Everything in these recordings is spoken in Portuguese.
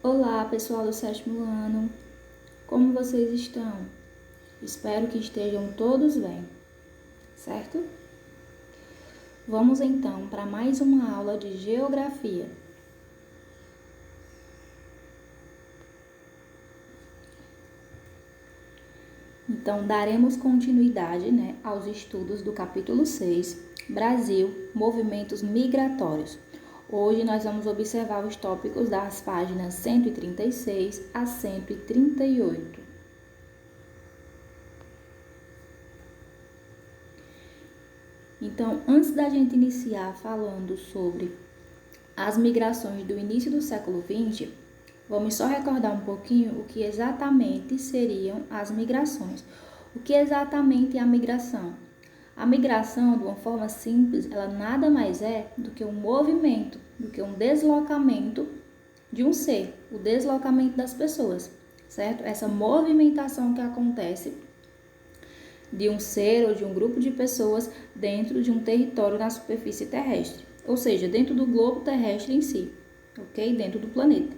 Olá, pessoal do sétimo ano. Como vocês estão? Espero que estejam todos bem, certo? Vamos então para mais uma aula de geografia. Então, daremos continuidade, aos estudos do capítulo 6, Brasil, movimentos migratórios. Hoje nós vamos observar os tópicos das páginas 136 a 138. Então, antes da gente iniciar falando sobre as migrações do início do século XX, vamos só recordar um pouquinho o que exatamente seriam as migrações. O que exatamente é a migração? A migração, de uma forma simples, ela nada mais é do que um movimento, do que um deslocamento de um ser, o deslocamento das pessoas, certo? Essa movimentação que acontece de um ser ou de um grupo de pessoas dentro de um território na superfície terrestre, ou seja, dentro do globo terrestre em si, ok? Dentro do planeta.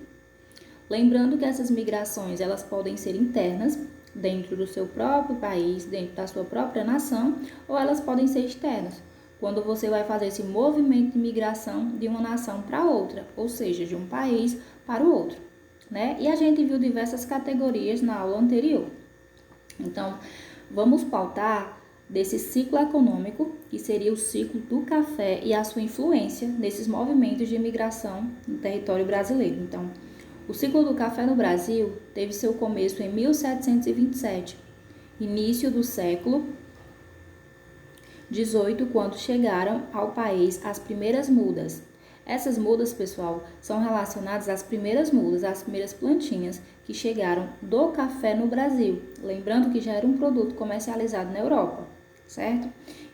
Lembrando que essas migrações elas podem ser internas, dentro do seu próprio país, dentro da sua própria nação, ou elas podem ser externas, quando você vai fazer esse movimento de migração de uma nação para outra, ou seja, de um país para o outro, né? E a gente viu diversas categorias na aula anterior. Então, vamos pautar desse ciclo econômico, que seria o ciclo do café e a sua influência nesses movimentos de imigração no território brasileiro. Então, o ciclo do café no Brasil teve seu começo em 1727, início do século XVIII, quando chegaram ao país as primeiras mudas. Essas mudas, pessoal, são relacionadas às primeiras mudas, às primeiras plantinhas que chegaram do café no Brasil. Lembrando que já era um produto comercializado na Europa, certo?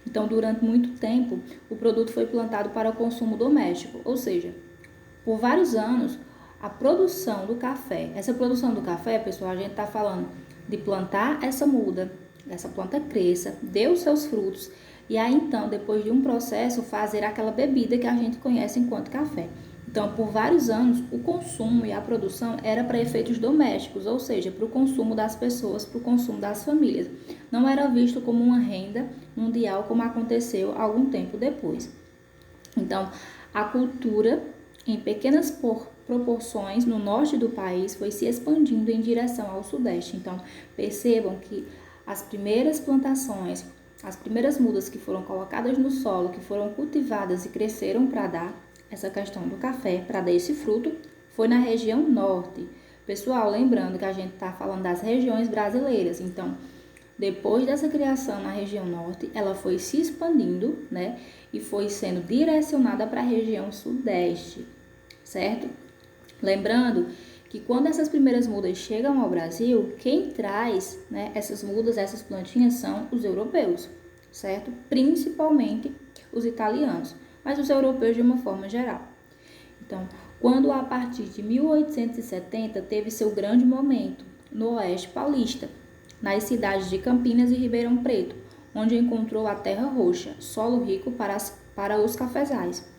Então, durante muito tempo, o produto foi plantado para o consumo doméstico, ou seja, por vários anos, a produção do café. Essa produção do café, pessoal, a gente está falando de plantar essa muda, essa planta cresça, dê os seus frutos, e aí então, depois de um processo, fazer aquela bebida que a gente conhece enquanto café. Então, por vários anos, o consumo e a produção era para efeitos domésticos, ou seja, para o consumo das pessoas, para o consumo das famílias. Não era visto como uma renda mundial, como aconteceu algum tempo depois. Então, a cultura, em pequenas proporções, no norte do país, foi se expandindo em direção ao sudeste. Então, percebam que as primeiras plantações, as primeiras mudas que foram colocadas no solo, que foram cultivadas e cresceram para dar essa questão do café, para dar esse fruto, foi na região norte. Pessoal, lembrando que a gente está falando das regiões brasileiras, então, depois dessa criação na região norte, ela foi se expandindo, e foi sendo direcionada para a região sudeste, certo? Lembrando que quando essas primeiras mudas chegam ao Brasil, quem traz, essas mudas, essas plantinhas são os europeus, certo? Principalmente os italianos, mas os europeus de uma forma geral. Então, quando a partir de 1870 teve seu grande momento no Oeste Paulista, nas cidades de Campinas e Ribeirão Preto, onde encontrou a terra roxa, solo rico para os cafezais.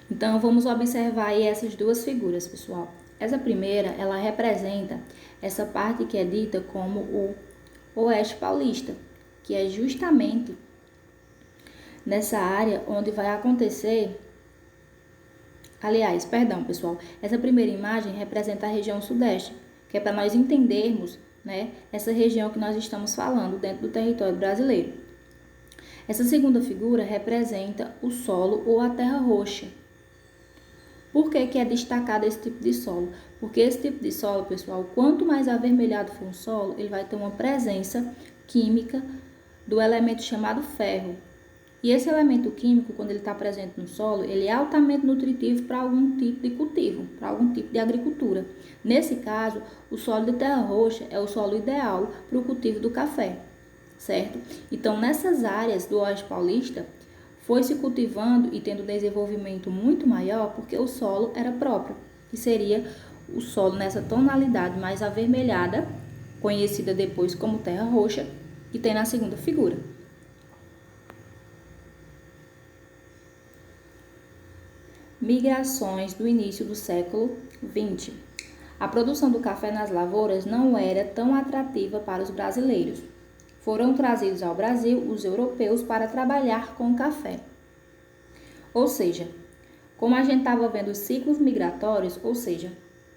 Então, vamos observar aí essas duas figuras, pessoal. Essa primeira, ela representa essa parte que é dita como o Oeste Paulista, que é justamente nessa área onde vai acontecer... Aliás, perdão, pessoal, essa primeira imagem representa a região sudeste, que é para nós entendermos, essa região que nós estamos falando dentro do território brasileiro. Essa segunda figura representa o solo ou a terra roxa. Por que é destacado esse tipo de solo? Porque esse tipo de solo, pessoal, quanto mais avermelhado for o solo, ele vai ter uma presença química do elemento chamado ferro. E esse elemento químico, quando ele está presente no solo, ele é altamente nutritivo para algum tipo de cultivo, para algum tipo de agricultura. Nesse caso, o solo de terra roxa é o solo ideal para o cultivo do café, certo? Então, nessas áreas do Oeste Paulista, foi se cultivando e tendo desenvolvimento muito maior porque o solo era próprio, que seria o solo nessa tonalidade mais avermelhada, conhecida depois como terra roxa, que tem na segunda figura. Migrações do início do século XX. A produção do café nas lavouras não era tão atrativa para os brasileiros. Foram trazidos ao Brasil os europeus para trabalhar com o café. Ou seja, como a gente estava vendo os ciclos migratórios, ou seja,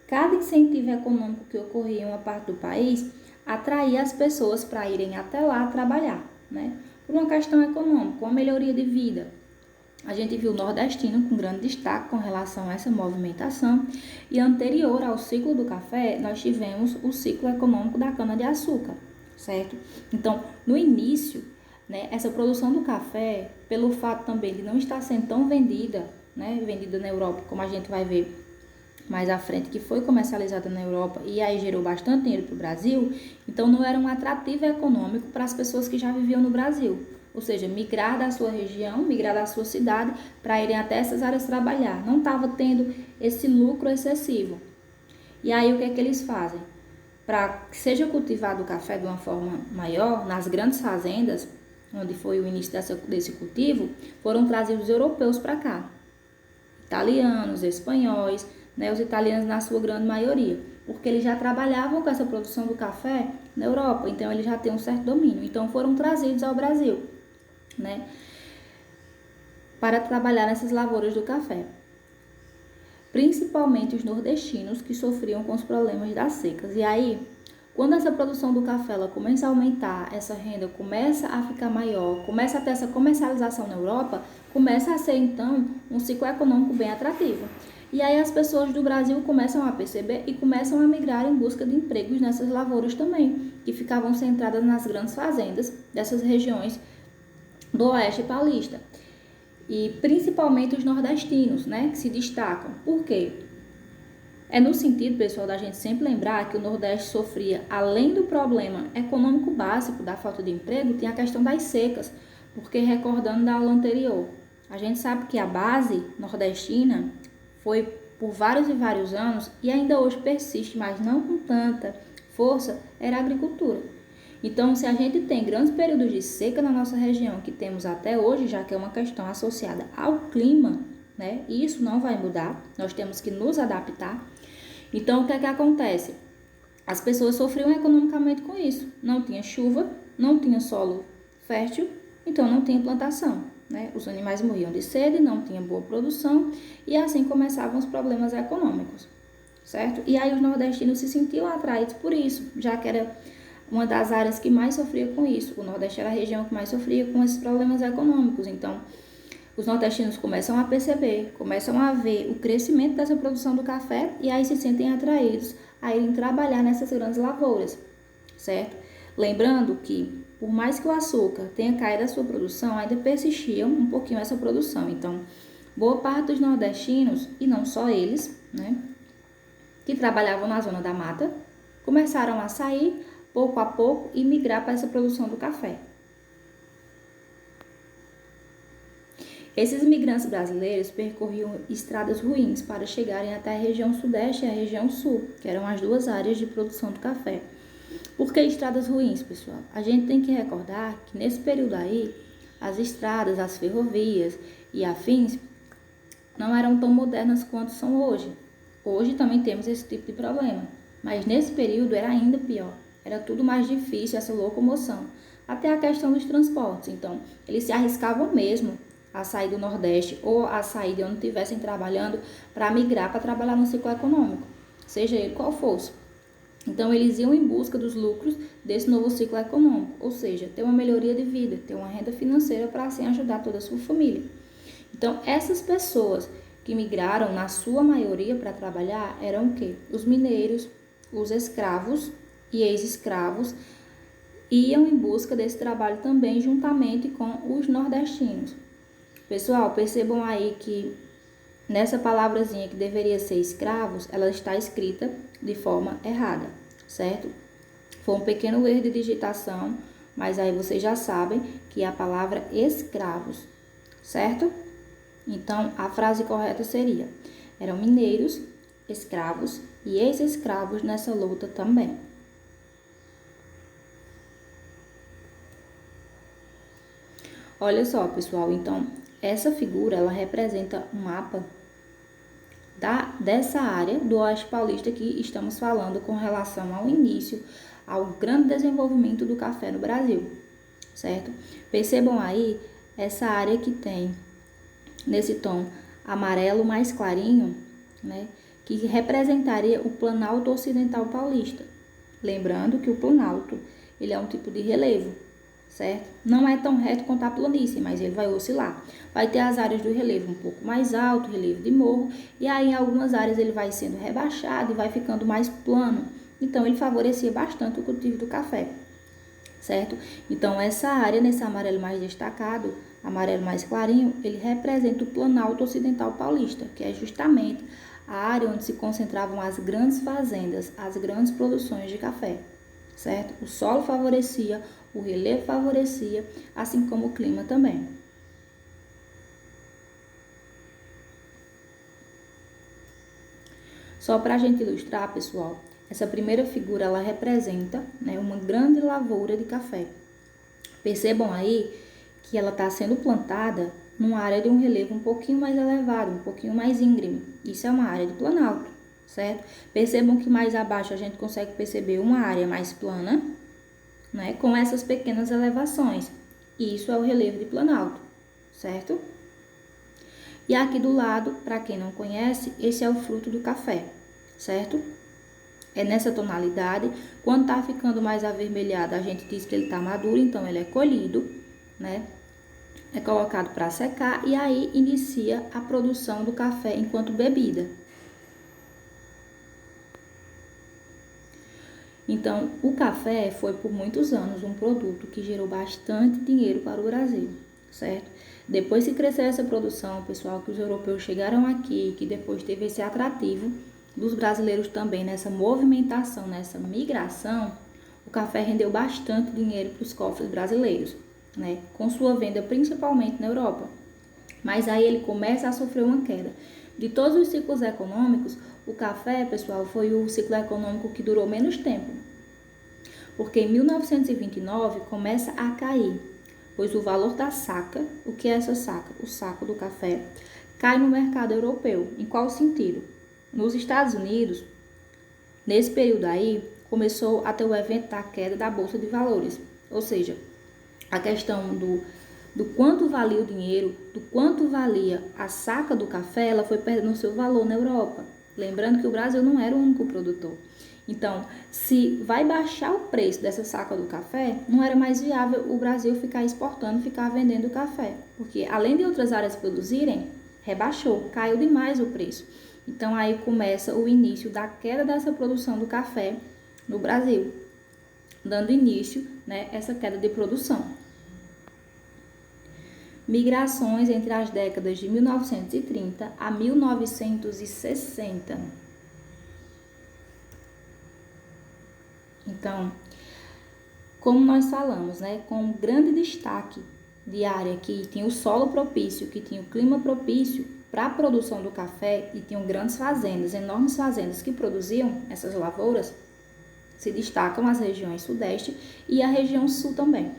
cada incentivo econômico que ocorria em uma parte do país atraía as pessoas para irem até lá trabalhar, né? Por uma questão econômica, uma melhoria de vida. A gente viu o nordestino com grande destaque com relação a essa movimentação, e anterior ao ciclo do café, nós tivemos o ciclo econômico da cana-de-açúcar, certo? Então, no início, né, essa produção do café, pelo fato também de não estar sendo tão vendida, né, vendida na Europa, como a gente vai ver mais à frente, que foi comercializada na Europa e aí gerou bastante dinheiro para o Brasil, então não era um atrativo econômico para as pessoas que já viviam no Brasil. Ou seja, migrar da sua região, migrar da sua cidade para irem até essas áreas trabalhar. Não estava tendo esse lucro excessivo. E aí o que é que eles fazem? Para que seja cultivado o café de uma forma maior, nas grandes fazendas, onde foi o início desse cultivo, foram trazidos europeus para cá. Italianos, espanhóis, né, os italianos na sua grande maioria, porque eles já trabalhavam com essa produção do café na Europa, então eles já têm um certo domínio. Então foram trazidos ao Brasil, né, para trabalhar nessas lavouras do café. Principalmente os nordestinos que sofriam com os problemas das secas. E aí, quando essa produção do café ela começa a aumentar, essa renda começa a ficar maior, começa a ter essa comercialização na Europa, começa a ser então um ciclo econômico bem atrativo. E aí as pessoas do Brasil começam a perceber e começam a migrar em busca de empregos nessas lavouras também, que ficavam centradas nas grandes fazendas dessas regiões do Oeste Paulista. E principalmente os nordestinos, né, que se destacam. Por quê? É no sentido, pessoal, da gente sempre lembrar que o Nordeste sofria, além do problema econômico básico da falta de emprego, tem a questão das secas, porque recordando da aula anterior, a gente sabe que a base nordestina foi por vários e vários anos e ainda hoje persiste, mas não com tanta força, era a agricultura. Então, se a gente tem grandes períodos de seca na nossa região, que temos até hoje, já que é uma questão associada ao clima, né? E isso não vai mudar, nós temos que nos adaptar. Então, o que é que acontece? As pessoas sofriam economicamente com isso. Não tinha chuva, não tinha solo fértil, então não tinha plantação, né? Os animais morriam de sede, não tinha boa produção e assim começavam os problemas econômicos, certo? E aí os nordestinos se sentiam atraídos por isso, já que era uma das áreas que mais sofria com isso. O Nordeste era a região que mais sofria com esses problemas econômicos. Então, os nordestinos começam a perceber, começam a ver o crescimento dessa produção do café e aí se sentem atraídos a irem trabalhar nessas grandes lavouras, certo? Lembrando que, por mais que o açúcar tenha caído a sua produção, ainda persistia um pouquinho essa produção. Então, boa parte dos nordestinos, e não só eles, né, que trabalhavam na zona da mata, começaram a sair pouco a pouco e migrar para essa produção do café. Esses imigrantes brasileiros percorriam estradas ruins para chegarem até a região sudeste e a região sul, que eram as duas áreas de produção do café. Por que estradas ruins, pessoal? A gente tem que recordar que nesse período aí, as estradas, as ferrovias e afins não eram tão modernas quanto são hoje. Hoje também temos esse tipo de problema, mas nesse período era ainda pior. Era tudo mais difícil essa locomoção, até a questão dos transportes. Então, eles se arriscavam mesmo a sair do Nordeste ou a sair de onde estivessem trabalhando para migrar para trabalhar no ciclo econômico, seja ele qual fosse. Então, eles iam em busca dos lucros desse novo ciclo econômico, ou seja, ter uma melhoria de vida, ter uma renda financeira para assim ajudar toda a sua família. Então, essas pessoas que migraram, na sua maioria, para trabalhar, eram o quê? Os mineiros, os escravos e ex-escravos iam em busca desse trabalho também juntamente com os nordestinos. Pessoal, percebam aí que nessa palavrazinha que deveria ser escravos, ela está escrita de forma errada, certo? Foi um pequeno erro de digitação, mas aí vocês já sabem que é a palavra escravos, certo? Então, a frase correta seria: eram mineiros, escravos e ex-escravos nessa luta também. Olha só, pessoal, então, essa figura, ela representa um mapa dessa área do Oeste Paulista que estamos falando com relação ao início, ao grande desenvolvimento do café no Brasil, certo? Percebam aí essa área que tem nesse tom amarelo mais clarinho, né, que representaria o Planalto Ocidental Paulista. Lembrando que o Planalto, ele é um tipo de relevo, certo? Não é tão reto quanto a planície, mas ele vai oscilar. Vai ter as áreas do relevo um pouco mais alto, relevo de morro, e aí em algumas áreas ele vai sendo rebaixado e vai ficando mais plano. Então ele favorecia bastante o cultivo do café, certo? Então essa área, nesse amarelo mais destacado, amarelo mais clarinho, ele representa o Planalto Ocidental Paulista, que é justamente a área onde se concentravam as grandes fazendas, as grandes produções de café, certo? O solo favorecia, o relevo favorecia, assim como o clima também. Só para a gente ilustrar, pessoal, essa primeira figura, ela representa, né, uma grande lavoura de café. Percebam aí que ela está sendo plantada numa área de um relevo um pouquinho mais elevado, um pouquinho mais íngreme. Isso é uma área de planalto, certo? Percebam que mais abaixo a gente consegue perceber uma área mais plana, né, com essas pequenas elevações. E isso é o relevo de planalto, certo? E aqui do lado, para quem não conhece, esse é o fruto do café, certo? É nessa tonalidade. Quando tá ficando mais avermelhado, a gente diz que ele tá maduro, então ele é colhido, né? É colocado para secar e aí inicia a produção do café enquanto bebida. Então, o café foi por muitos anos um produto que gerou bastante dinheiro para o Brasil, certo? Depois que cresceu essa produção, pessoal, que os europeus chegaram aqui, que depois teve esse atrativo dos brasileiros também nessa movimentação, nessa migração, o café rendeu bastante dinheiro para os cofres brasileiros, né? Com sua venda principalmente na Europa. Mas aí ele começa a sofrer uma queda. De todos os ciclos econômicos, o café, pessoal, foi o ciclo econômico que durou menos tempo. Porque em 1929 começa a cair, pois o valor da saca, o que é essa saca? O saco do café, cai no mercado europeu. Em qual sentido? Nos Estados Unidos, nesse período aí, começou a ter o evento da queda da Bolsa de Valores. Ou seja, a questão do quanto valia o dinheiro, do quanto valia a saca do café, ela foi perdendo seu valor na Europa. Lembrando que o Brasil não era o único produtor. Então, se vai baixar o preço dessa saca do café, não era mais viável o Brasil ficar exportando, ficar vendendo café. Porque além de outras áreas produzirem, rebaixou, caiu demais o preço. Então, aí começa o início da queda dessa produção do café no Brasil, dando início, né, essa queda de produção. Migrações entre as décadas de 1930 a 1960. Então, como nós falamos, né, com um grande destaque de área que tinha o solo propício, que tinha o clima propício para a produção do café e tinham grandes fazendas, enormes fazendas que produziam essas lavouras, se destacam as regiões sudeste e a região sul também.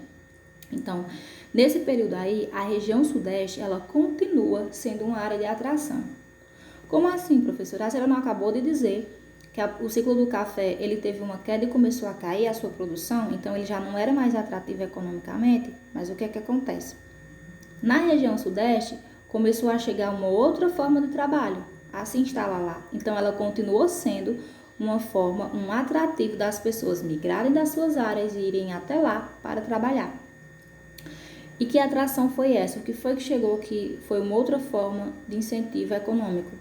Então, nesse período aí, a região sudeste, ela continua sendo uma área de atração. Como assim, professora? A senhora não acabou de dizer que o ciclo do café, ele teve uma queda e começou a cair a sua produção, então ele já não era mais atrativo economicamente, mas o que é que acontece? Na região sudeste, começou a chegar uma outra forma de trabalho, a se instalar lá. Então, ela continuou sendo uma forma, um atrativo das pessoas migrarem das suas áreas e irem até lá para trabalhar. E que atração foi essa? O que foi que chegou que foi uma outra forma de incentivo econômico?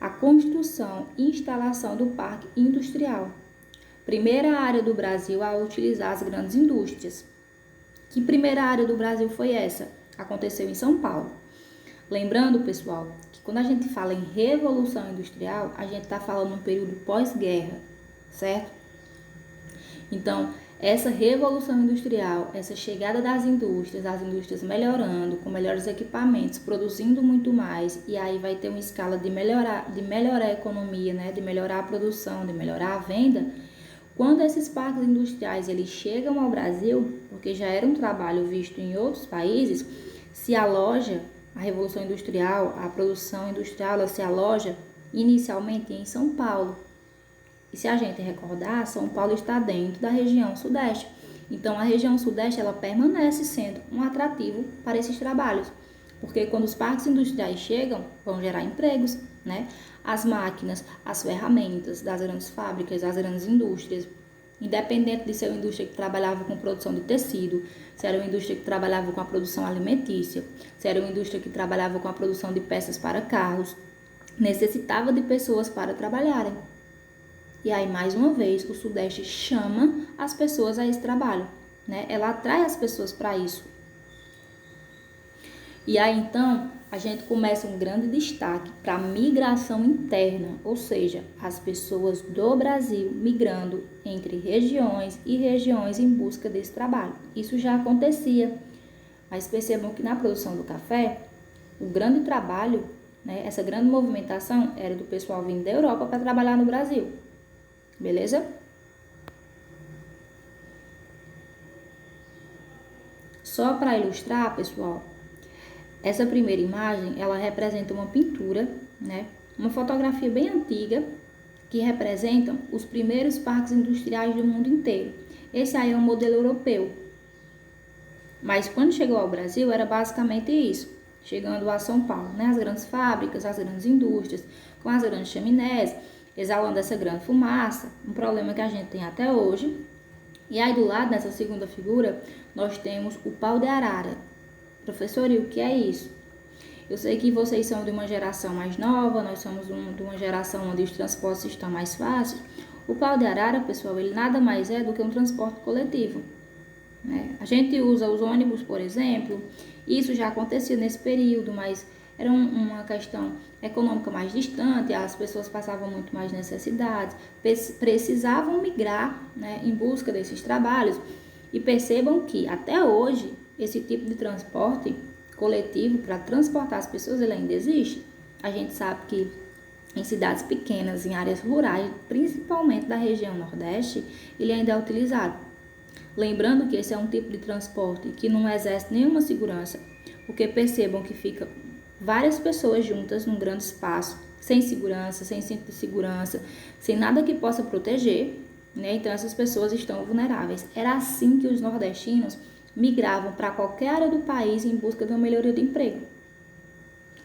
A construção e instalação do parque industrial. Primeira área do Brasil a utilizar as grandes indústrias. Que primeira área do Brasil foi essa? Aconteceu em São Paulo. Lembrando, pessoal, que quando a gente fala em revolução industrial, a gente está falando um período pós-guerra, certo? Então, essa revolução industrial, essa chegada das indústrias, as indústrias melhorando, com melhores equipamentos, produzindo muito mais, e aí vai ter uma escala de melhorar a economia, né? De melhorar a produção, de melhorar a venda. Quando esses parques industriais eles chegam ao Brasil, porque já era um trabalho visto em outros países, se aloja a revolução industrial, a produção industrial, ela se aloja inicialmente em São Paulo. E se a gente recordar, São Paulo está dentro da região sudeste. Então, a região sudeste ela permanece sendo um atrativo para esses trabalhos, porque quando os parques industriais chegam, vão gerar empregos, né? As máquinas, as ferramentas das grandes fábricas, das grandes indústrias, independente de ser uma indústria que trabalhava com produção de tecido, se era uma indústria que trabalhava com a produção alimentícia, se era uma indústria que trabalhava com a produção de peças para carros, necessitava de pessoas para trabalharem. E aí, mais uma vez, o Sudeste chama as pessoas a esse trabalho, né? Ela atrai as pessoas para isso. E aí, então, a gente começa um grande destaque para a migração interna, ou seja, as pessoas do Brasil migrando entre regiões e regiões em busca desse trabalho. Isso já acontecia, mas percebam que na produção do café, o grande trabalho, né, essa grande movimentação era do pessoal vindo da Europa para trabalhar no Brasil. Beleza? Só para ilustrar, pessoal, essa primeira imagem, ela representa uma pintura, né? Uma fotografia bem antiga que representam os primeiros parques industriais do mundo inteiro. Esse aí é um modelo europeu. Mas quando chegou ao Brasil, era basicamente isso. Chegando a São Paulo, né? As grandes fábricas, as grandes indústrias, com as grandes chaminés, exalando essa grande fumaça, um problema que a gente tem até hoje. E aí do lado, nessa segunda figura, nós temos o pau de arara. Professor, e o que é isso? Eu sei que vocês são de uma geração mais nova, nós somos de uma geração onde os transportes estão mais fáceis. O pau de arara, pessoal, ele nada mais é do que um transporte coletivo, né? A gente usa os ônibus, por exemplo, isso já acontecia nesse período, mas era uma questão econômica mais distante, as pessoas passavam muito mais necessidades, precisavam migrar, né, em busca desses trabalhos. E percebam que até hoje esse tipo de transporte coletivo para transportar as pessoas ele ainda existe. A gente sabe que em cidades pequenas, em áreas rurais, principalmente da região Nordeste, ele ainda é utilizado. Lembrando que esse é um tipo de transporte que não exerce nenhuma segurança, porque percebam que fica várias pessoas juntas num grande espaço, sem segurança, sem cinto de segurança, sem nada que possa proteger, né? Então essas pessoas estão vulneráveis. Era assim que os nordestinos migravam para qualquer área do país em busca de uma melhoria de emprego.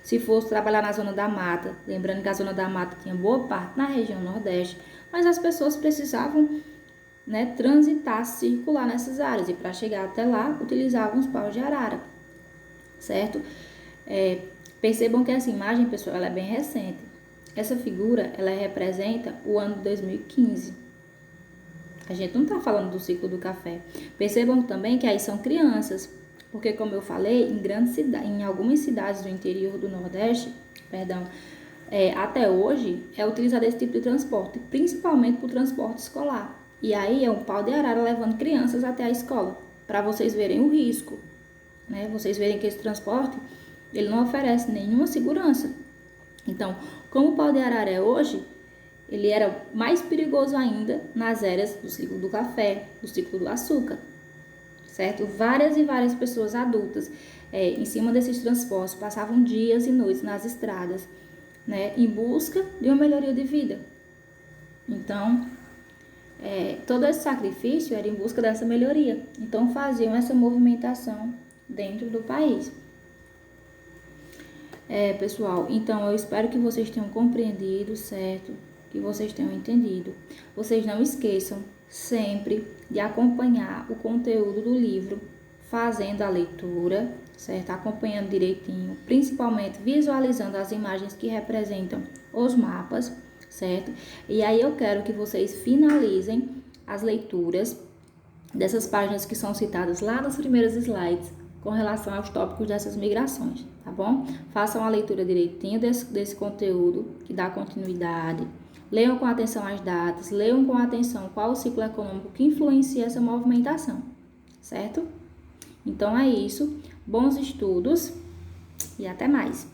Se fosse trabalhar na zona da mata, lembrando que a zona da mata tinha boa parte na região Nordeste, mas as pessoas precisavam, né, transitar, circular nessas áreas, e para chegar até lá utilizavam os paus de arara, certo? Percebam que essa imagem, pessoal, ela é bem recente. Essa figura, ela representa o ano de 2015. A gente não está falando do ciclo do café. Percebam também que aí são crianças, porque como eu falei, em algumas cidades do interior do Nordeste, até hoje é utilizado esse tipo de transporte, principalmente para o transporte escolar. E aí é um pau de arara levando crianças até a escola, para vocês verem o risco, né? Vocês verem que esse transporte ele não oferece nenhuma segurança. Então, como o pau de arara é hoje, ele era mais perigoso ainda nas eras do ciclo do café, do ciclo do açúcar, certo? Várias e várias pessoas adultas em cima desses transportes passavam dias e noites nas estradas, né, em busca de uma melhoria de vida. Então, todo esse sacrifício era em busca dessa melhoria. Então, faziam essa movimentação dentro do país. Pessoal, então eu espero que vocês tenham compreendido, certo? Que vocês tenham entendido. Vocês não esqueçam sempre de acompanhar o conteúdo do livro, fazendo a leitura, certo? Acompanhando direitinho, principalmente visualizando as imagens que representam os mapas, certo? E aí eu quero que vocês finalizem as leituras dessas páginas que são citadas lá nos primeiros slides, com relação aos tópicos dessas migrações, tá bom? Façam a leitura direitinho desse conteúdo, que dá continuidade. Leiam com atenção as datas, leiam com atenção qual o ciclo econômico que influencia essa movimentação, certo? Então é isso, bons estudos e até mais!